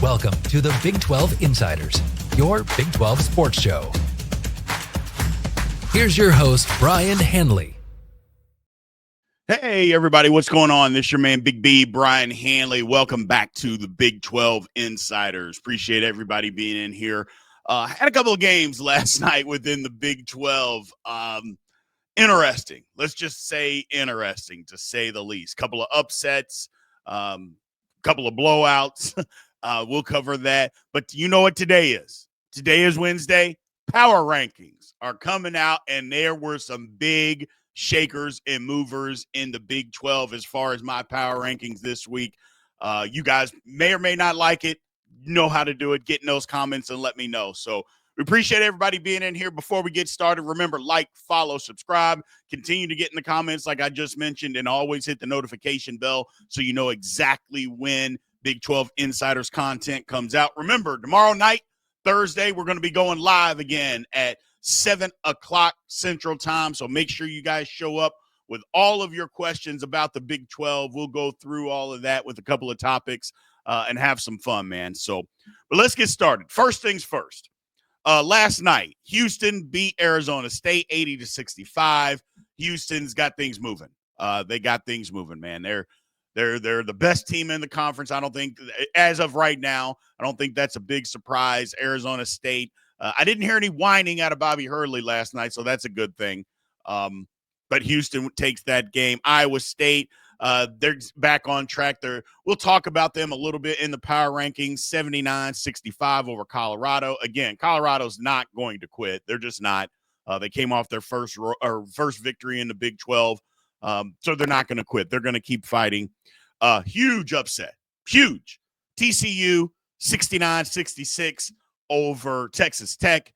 Welcome to the Big 12 Insiders, your Big 12 sports show. Here's your host, Brien Hanley. Hey, everybody, what's going on? This is your man, Big B, Brien Hanley. Welcome back to the Big 12 Insiders. Appreciate everybody being in here. Had a couple of games last night within the Big 12. Interesting. Let's just say interesting, to say the least. Couple of upsets, couple of blowouts. We'll cover that. But you know what today is? Today is Wednesday. Power rankings are coming out, and there were some big shakers and movers in the Big 12 as far as my power rankings this week. You guys may or may not like it. You know how to do it. Get in those comments and let me know. So we appreciate everybody being in here. Before we get started, remember, like, follow, subscribe. Continue to get in the comments like I just mentioned, and always hit the notification bell so you know exactly when Big 12 Insiders content comes out. Remember, tomorrow night, Thursday, we're going to be going live again at 7 o'clock Central Time. So make sure you guys show up with all of your questions about the Big 12. We'll go through all of that with a couple of topics and have some fun, man. So, but let's get started. First things first. Last night, Houston beat Arizona State 80-65. Houston's got things moving. They got things moving, man. They're the best team in the conference. I don't think, as of right now, I don't think that's a big surprise. Arizona State. I didn't hear any whining out of Bobby Hurley last night, so that's a good thing. But Houston takes that game. Iowa State, they're back on track. We'll talk about them a little bit in the power rankings, 79-65 over Colorado. Again, Colorado's not going to quit. They're just not. They came off their first victory in the Big 12, so they're not going to quit. They're going to keep fighting. Huge upset. Huge. TCU, 69-66 over Texas Tech.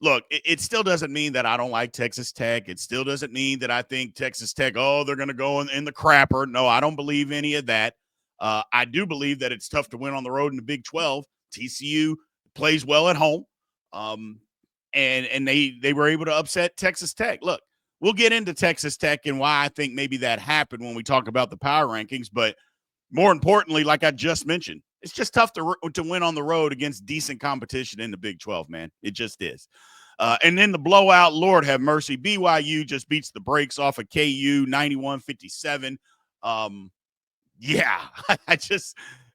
Look, it still doesn't mean that I don't like Texas Tech. It still doesn't mean that I think Texas Tech, they're going to go in the crapper. No, I don't believe any of that. I do believe that it's tough to win on the road in the Big 12. TCU plays well at home, and they were able to upset Texas Tech. Look, we'll get into Texas Tech and why I think maybe that happened when we talk about the power rankings. But more importantly, like I just mentioned, it's just tough to win on the road against decent competition in the Big 12, man. It just is. And then the blowout, Lord have mercy, BYU just beats the brakes off of KU 91-57. Yeah,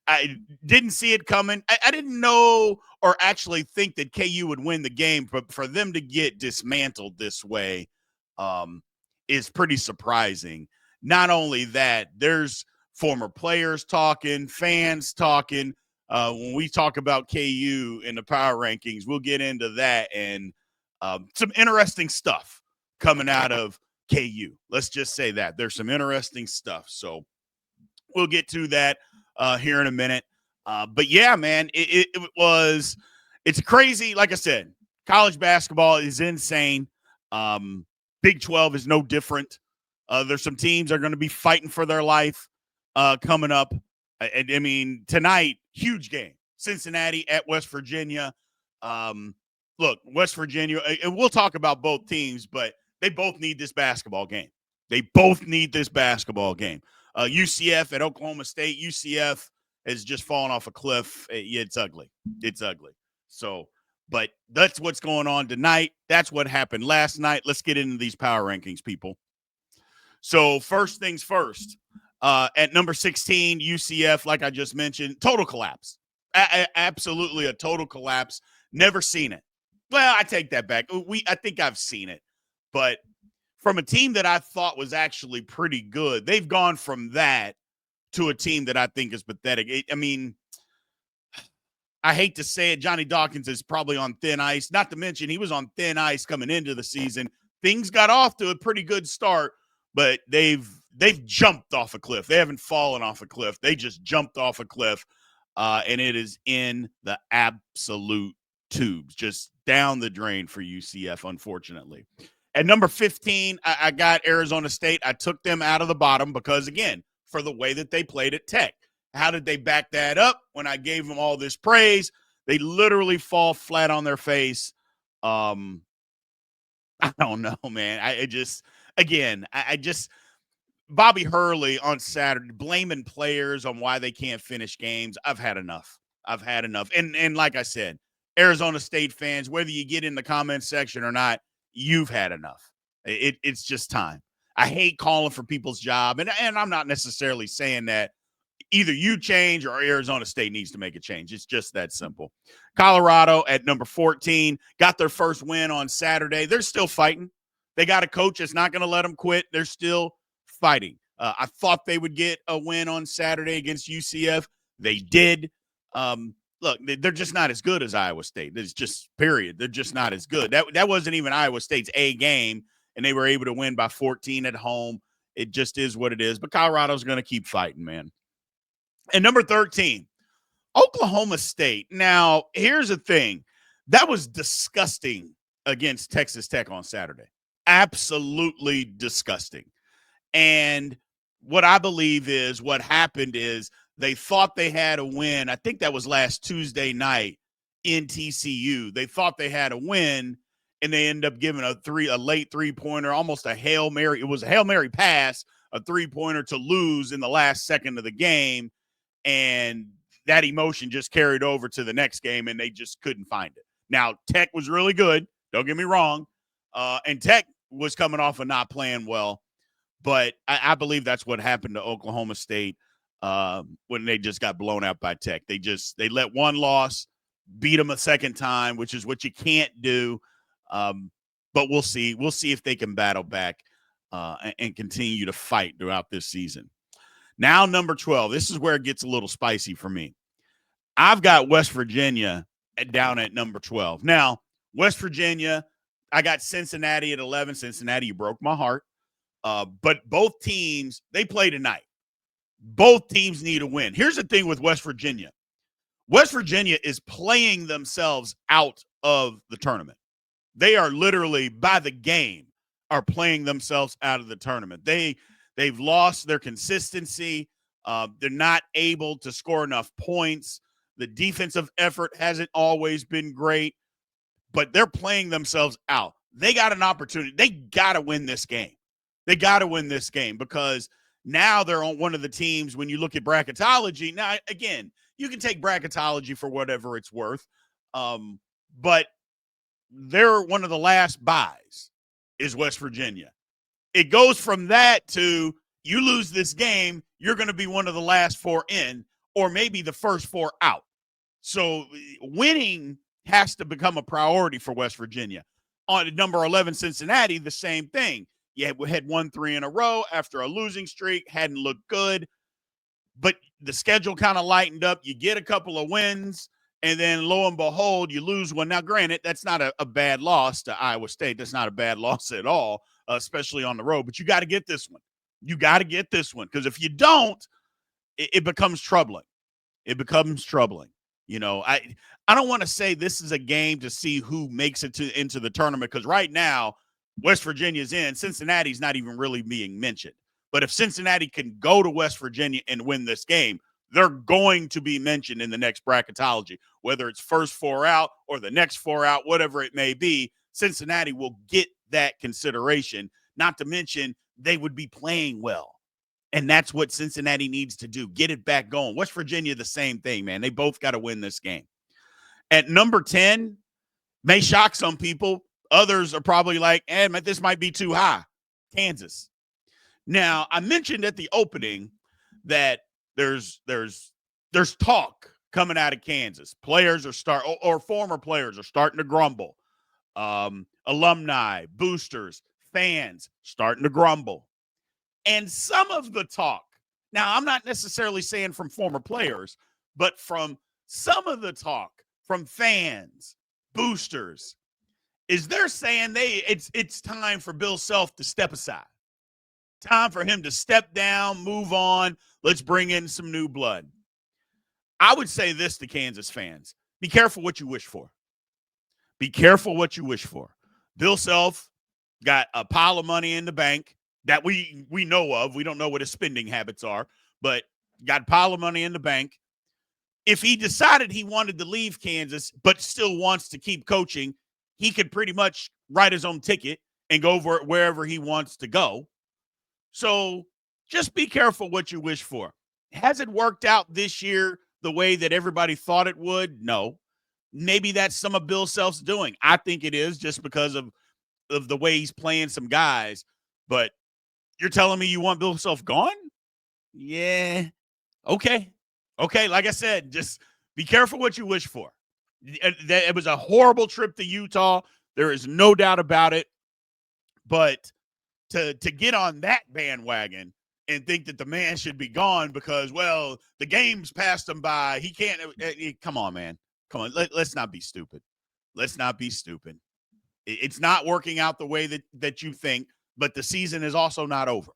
I didn't see it coming. I didn't know or actually think that KU would win the game, but for them to get dismantled this way is pretty surprising. Not only that, there's former players talking, fans talking. When we talk about KU in the power rankings, we'll get into that and some interesting stuff coming out of KU. Let's just say that. There's some interesting stuff. So we'll get to that here in a minute. But yeah, man, it's crazy. Like I said, college basketball is insane. Big 12 is no different. There's some teams that are going to be fighting for their life coming up. I mean, tonight, huge game. Cincinnati at West Virginia. Look, West Virginia, and we'll talk about both teams, but they both need this basketball game. They both need this basketball game. UCF at Oklahoma State. UCF has just fallen off a cliff. Yeah, it's ugly. It's ugly. So, but that's what's going on tonight. That's what happened last night. Let's get into these power rankings, people. So first things first, at number 16, UCF, like I just mentioned, total collapse. Absolutely a total collapse. Never seen it. Well, I take that back. I think I've seen it. But from a team that I thought was actually pretty good, they've gone from that to a team that I think is pathetic. I mean, I hate to say it, Johnny Dawkins is probably on thin ice. Not to mention he was on thin ice coming into the season. Things got off to a pretty good start, but they've jumped off a cliff. They haven't fallen off a cliff. They just jumped off a cliff, and it is in the absolute tubes, just down the drain for UCF, unfortunately. At number 15, I got Arizona State. I took them out of the bottom because, again, for the way that they played at Tech. How did they back that up when I gave them all this praise? They literally fall flat on their face. I don't know, man. Bobby Hurley on Saturday blaming players on why they can't finish games. I've had enough. I've had enough. And like I said, Arizona State fans, whether you get in the comments section or not, you've had enough. It's just time. I hate calling for people's job, and I'm not necessarily saying that either you change or Arizona State needs to make a change. It's just that simple. Colorado at number 14 got their first win on Saturday. They're still fighting. They got a coach that's not going to let them quit. They're still fighting. I thought they would get a win on Saturday against UCF. They did. Look, they're just not as good as Iowa State. It's just period. They're just not as good. That wasn't even Iowa State's A game, and they were able to win by 14 at home. It just is what it is. But Colorado's going to keep fighting, man. And number 13, Oklahoma State. Now, here's the thing. That was disgusting against Texas Tech on Saturday. Absolutely disgusting. And what I believe is what happened is they thought they had a win. I think that was last Tuesday night in TCU. They thought they had a win, and they ended up giving a late three-pointer, almost a Hail Mary. It was a Hail Mary pass, a three-pointer to lose in the last second of the game. And that emotion just carried over to the next game, and they just couldn't find it. Now, Tech was really good. Don't get me wrong. And Tech was coming off of not playing well. But I believe that's what happened to Oklahoma State when they just got blown out by Tech. They let one loss beat them a second time, which is what you can't do. But we'll see. We'll see if they can battle back and continue to fight throughout this season. Now, number 12. This is where it gets a little spicy for me. I've got West Virginia down at number 12. Now, West Virginia, I got Cincinnati at 11. Cincinnati, you broke my heart. But both teams, they play tonight. Both teams need a win. Here's the thing with West Virginia. West Virginia is playing themselves out of the tournament. They are literally, by the game, are playing themselves out of the tournament. They've lost their consistency. They're not able to score enough points. The defensive effort hasn't always been great, but they're playing themselves out. They got an opportunity. They got to win this game. They got to win this game because now they're on one of the teams when you look at bracketology. Now, again, you can take bracketology for whatever it's worth, but they're one of the last buys is West Virginia. It goes from that to you lose this game, you're going to be one of the last four in or maybe the first four out. So winning has to become a priority for West Virginia. On number 11, Cincinnati, the same thing. Yeah, we had won 3 in a row after a losing streak, hadn't looked good, but the schedule kind of lightened up. You get a couple of wins, and then lo and behold, you lose one. Now, granted, that's not a bad loss to Iowa State. That's not a bad loss at all, especially on the road, but you got to get this one. You got to get this one because if you don't, it becomes troubling. It becomes troubling. You know, I don't want to say this is a game to see who makes it into the tournament because right now, West Virginia's in. Cincinnati's not even really being mentioned. But if Cincinnati can go to West Virginia and win this game, they're going to be mentioned in the next bracketology. Whether it's first four out or the next four out, whatever it may be, Cincinnati will get that consideration. Not to mention they would be playing well. And that's what Cincinnati needs to do. Get it back going. West Virginia, the same thing, man. They both got to win this game. At number 10, may shock some people. Others are probably like, this might be too high. Kansas. Now, I mentioned at the opening that there's talk coming out of Kansas. Players or former players are starting to grumble. Alumni, boosters, fans starting to grumble. And some of the talk, now I'm not necessarily saying from former players, but from some of the talk from fans, boosters, is they're saying it's time for Bill Self to step aside. Time for him to step down, move on. Let's bring in some new blood. I would say this to Kansas fans. Be careful what you wish for. Be careful what you wish for. Bill Self got a pile of money in the bank that we know of. We don't know what his spending habits are, but got a pile of money in the bank. If he decided he wanted to leave Kansas but still wants to keep coaching, he could pretty much write his own ticket and go over wherever he wants to go. So just be careful what you wish for. Has it worked out this year the way that everybody thought it would? No. Maybe that's some of Bill Self's doing. I think it is just because of the way he's playing some guys. But you're telling me you want Bill Self gone? Yeah. Okay. Okay. Like I said, just be careful what you wish for. It was a horrible trip to Utah. There is no doubt about it. But to get on that bandwagon and think that the man should be gone because, well, the game's passed him by. He can't. Come on, man. Come on. Let's not be stupid. Let's not be stupid. It's not working out the way that you think, but the season is also not over.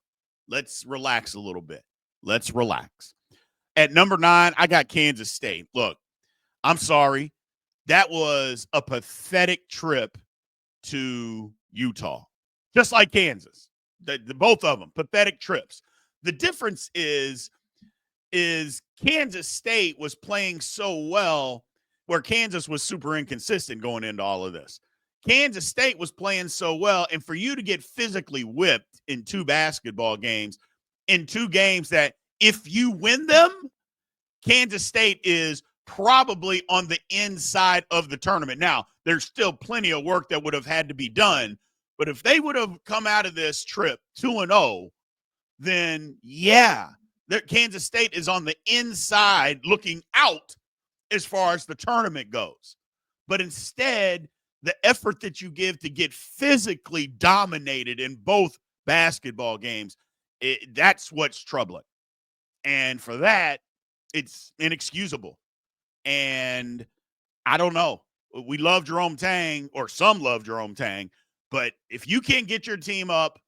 Let's relax a little bit. Let's relax. At number 9, I got Kansas State. Look, I'm sorry. That was a pathetic trip to Utah, just like Kansas. The both of them, pathetic trips. The difference is Kansas State was playing so well where Kansas was super inconsistent going into all of this. Kansas State was playing so well, and for you to get physically whipped in 2 basketball games, in 2 games that if you win them, Kansas State is probably on the inside of the tournament. Now, there's still plenty of work that would have had to be done, but if they would have come out of this trip 2-0, then yeah, Kansas State is on the inside looking out as far as the tournament goes. But instead, the effort that you give to get physically dominated in both basketball games, that's what's troubling. And for that, it's inexcusable. And I don't know. We love Jerome Tang, or some love Jerome Tang, but if you can't get your team up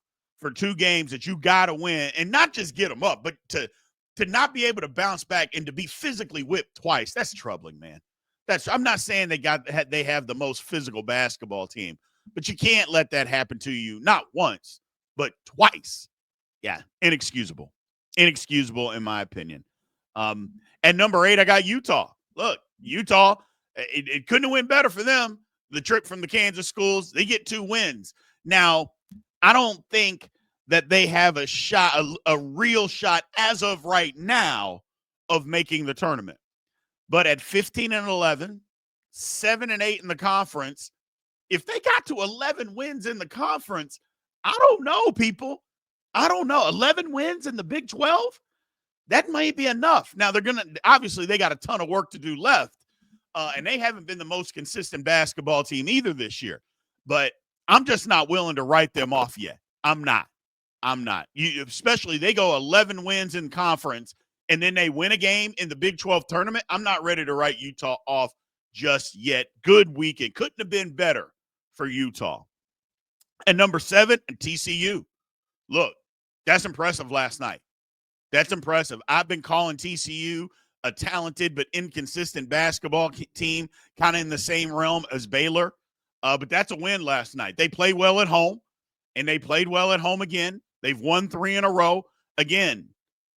for 2 games that you got to win, and not just get them up, but to not be able to bounce back and to be physically whipped twice, that's troubling, man. I'm not saying they have the most physical basketball team, but you can't let that happen to you not once, but twice. Yeah, inexcusable. Inexcusable in my opinion. At number 8, I got Utah. Look, Utah, it couldn't have went better for them. The trip from the Kansas schools, they get 2 wins. Now, I don't think that they have a shot, a real shot as of right now of making the tournament. But at 15-11, 7-8 in the conference, if they got to 11 wins in the conference, I don't know, people. I don't know. 11 wins in the Big 12? That might be enough. Now, obviously, they got a ton of work to do left, and they haven't been the most consistent basketball team either this year. But I'm just not willing to write them off yet. I'm not. Especially they go 11 wins in conference, and then they win a game in the Big 12 tournament. I'm not ready to write Utah off just yet. Good weekend. Couldn't have been better for Utah. And number 7, TCU. Look, that's impressive last night. That's impressive. I've been calling TCU a talented but inconsistent basketball team, kind of in the same realm as Baylor. But that's a win last night. They played well at home, and they played well at home again. They've won 3 in a row. Again,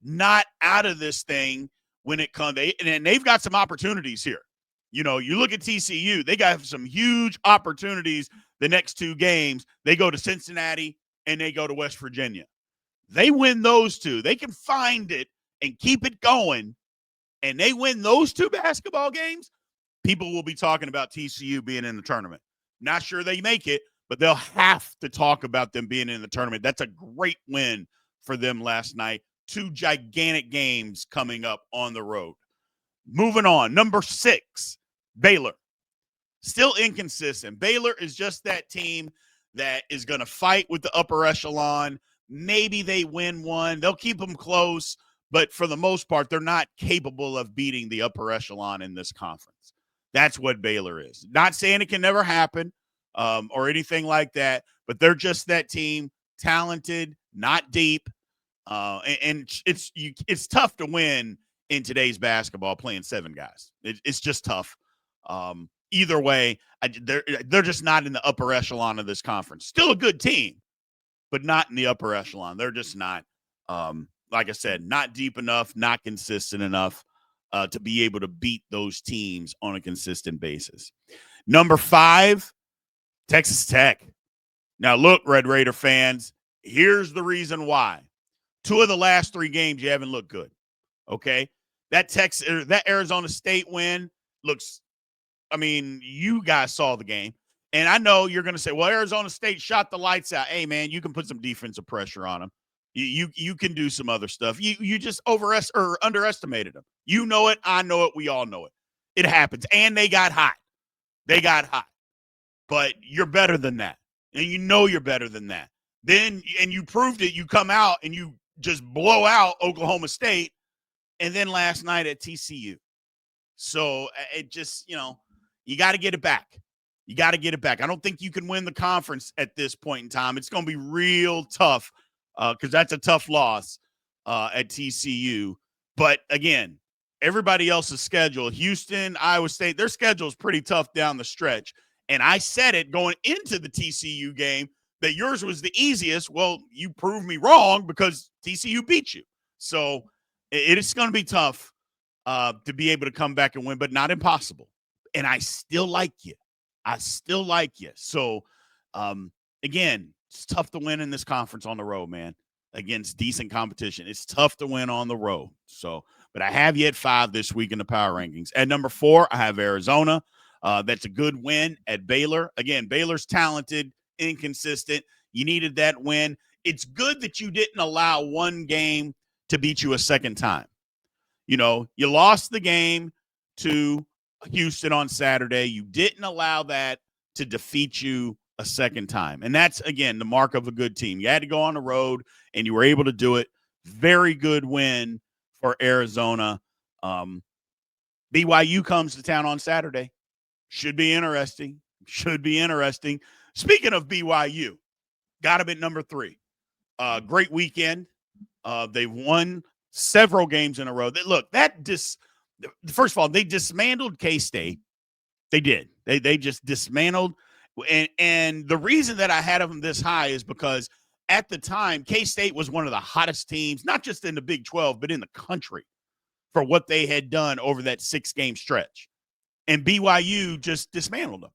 not out of this thing when it comes. And they've got some opportunities here. You know, you look at TCU, they got some huge opportunities the next 2 games. They go to Cincinnati and they go to West Virginia. They win those 2. They can find it and keep it going, and they win those 2 basketball games, people will be talking about TCU being in the tournament. Not sure they make it, but they'll have to talk about them being in the tournament. That's a great win for them last night. 2 gigantic games coming up on the road. Moving on, number 6, Baylor. Still inconsistent. Baylor is just that team that is going to fight with the upper echelon. Maybe they win one. They'll keep them close, but for the most part, they're not capable of beating the upper echelon in this conference. That's what Baylor is. Not saying it can never happen or anything like that, but they're just that team, talented, not deep, and it's tough to win in today's basketball playing 7 guys. It's just tough. Either way, they're just not in the upper echelon of this conference. Still a good team, but not in the upper echelon. They're just not, like I said, not deep enough, not consistent enough to be able to beat those teams on a consistent basis. Number 5, Texas Tech. Now, look, Red Raider fans, here's the reason why. 2 of the last 3 games, you haven't looked good. Okay. That Arizona State win looks, I mean, you guys saw the game. And I know you're going to say, well, Arizona State shot the lights out. Hey, man, you can put some defensive pressure on them. You can do some other stuff. You just underestimated them. You know it. I know it. We all know it. It happens. And they got hot. They got hot. But you're better than that. And you know you're better than that. And you proved it. You come out and you just blow out Oklahoma State. And then last night at TCU. So it just, you got to get it back. You got to get it back. I don't think you can win the conference at this point in time. It's going to be real tough because that's a tough loss at TCU. But again, everybody else's schedule, Houston, Iowa State, their schedule is pretty tough down the stretch. And I said it going into the TCU game that yours was the easiest. Well, you proved me wrong because TCU beat you. So it is going to be tough to be able to come back and win, but not impossible. And I still like you. So, again, it's tough to win in this conference on the road, man, against decent competition. It's tough to win on the road. So, but I have you at 5 this week in the power rankings. At number 4, I have Arizona. That's a good win at Baylor. Again, Baylor's talented, inconsistent. You needed that win. It's good that you didn't allow one game to beat you a second time. You lost the game to Houston on Saturday. You didn't allow that to defeat you a second time. And that's, again, the mark of a good team. You had to go on the road, and you were able to do it. Very good win for Arizona. BYU comes to town on Saturday. Should be interesting. Speaking of BYU, got them at number 3. Great weekend. They've won several games in a row. First of all, they dismantled K-State. They did. They just dismantled. And the reason that I had them this high is because at the time, K-State was one of the hottest teams, not just in the Big 12, but in the country for what they had done over that 6-game stretch. And BYU just dismantled them.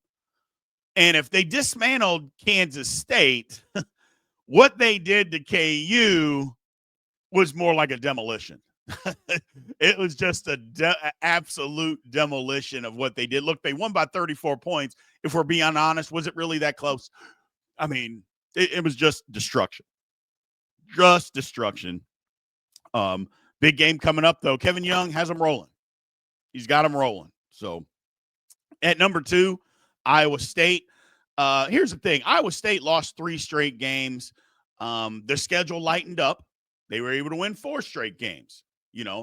And if they dismantled Kansas State, what they did to KU was more like a demolition. It was just an absolute demolition of what they did. Look, they won by 34 points. If we're being honest, was it really that close? I mean, it was just destruction. Just destruction. Big game coming up, though. Kevin Young has them rolling. He's got them rolling. So at number 2, Iowa State. Here's the thing. Iowa State lost 3 straight games. Their schedule lightened up. They were able to win 4 straight games.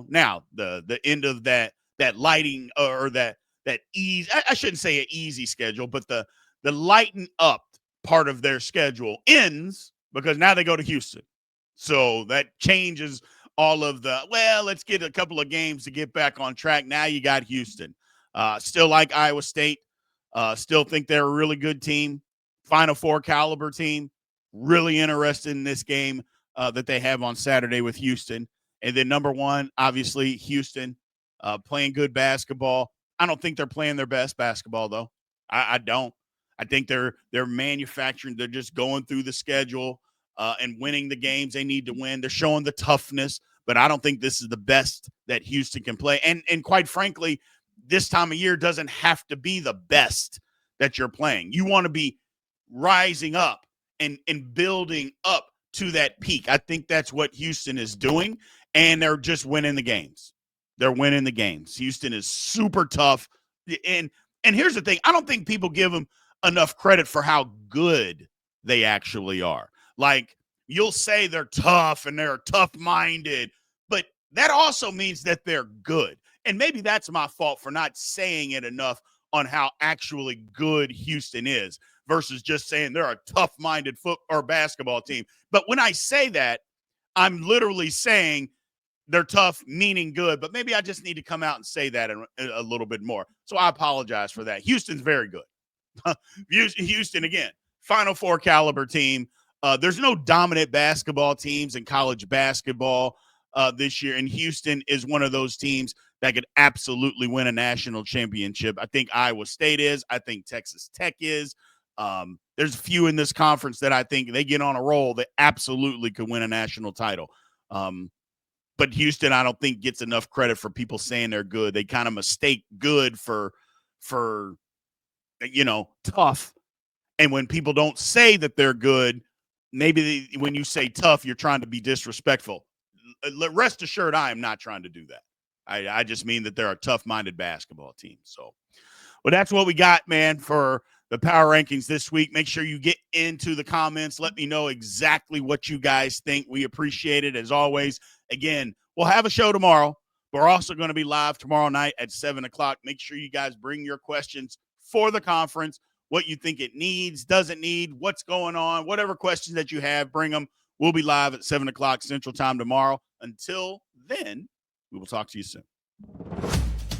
Now the end of that lighting or that ease. I shouldn't say an easy schedule, but the lighten up part of their schedule ends because now they go to Houston. So that changes all of let's get a couple of games to get back on track. Now you got Houston. Still like Iowa State. Still think they're a really good team. Final Four caliber team. Really interested in this game that they have on Saturday with Houston. And then number 1, obviously, Houston playing good basketball. I don't think they're playing their best basketball, though. I don't. I think they're manufacturing. They're just going through the schedule and winning the games they need to win. They're showing the toughness, but I don't think this is the best that Houston can play. And quite frankly, this time of year doesn't have to be the best that you're playing. You want to be rising up and building up to that peak. I think that's what Houston is doing, and they're just winning the games. They're winning the games. Houston is super tough. And here's the thing. I don't think people give them enough credit for how good they actually are. Like, you'll say they're tough and they're tough-minded, but that also means that they're good. And maybe that's my fault for not saying it enough on how actually good Houston is versus just saying they're a tough-minded basketball team. But when I say that, I'm literally saying they're tough, meaning good. But maybe I just need to come out and say that a little bit more. So I apologize for that. Houston's very good. Houston, again, Final Four caliber team. There's no dominant basketball teams in college basketball this year, and Houston is one of those teams that could absolutely win a national championship. I think Iowa State is. I think Texas Tech is. There's a few in this conference that I think they get on a roll that absolutely could win a national title. But Houston, I don't think gets enough credit for people saying they're good. They kind of mistake good for tough. And when people don't say that they're good, maybe when you say tough, you're trying to be disrespectful. Rest assured, I am not trying to do that. I just mean that they're a tough-minded basketball team. So, well, that's what we got, man, for the power rankings this week. Make sure you get into the comments. Let me know exactly what you guys think. We appreciate it, as always. Again, we'll have a show tomorrow. We're also going to be live tomorrow night at 7 o'clock. Make sure you guys bring your questions for the conference, what you think it needs, doesn't need, what's going on, whatever questions that you have, bring them. We'll be live at 7 o'clock Central Time tomorrow. Until then, we will talk to you soon.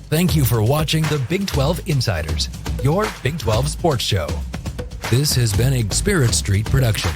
Thank you for watching the Big 12 Insiders, your Big 12 sports show. This has been a Spirit Street production.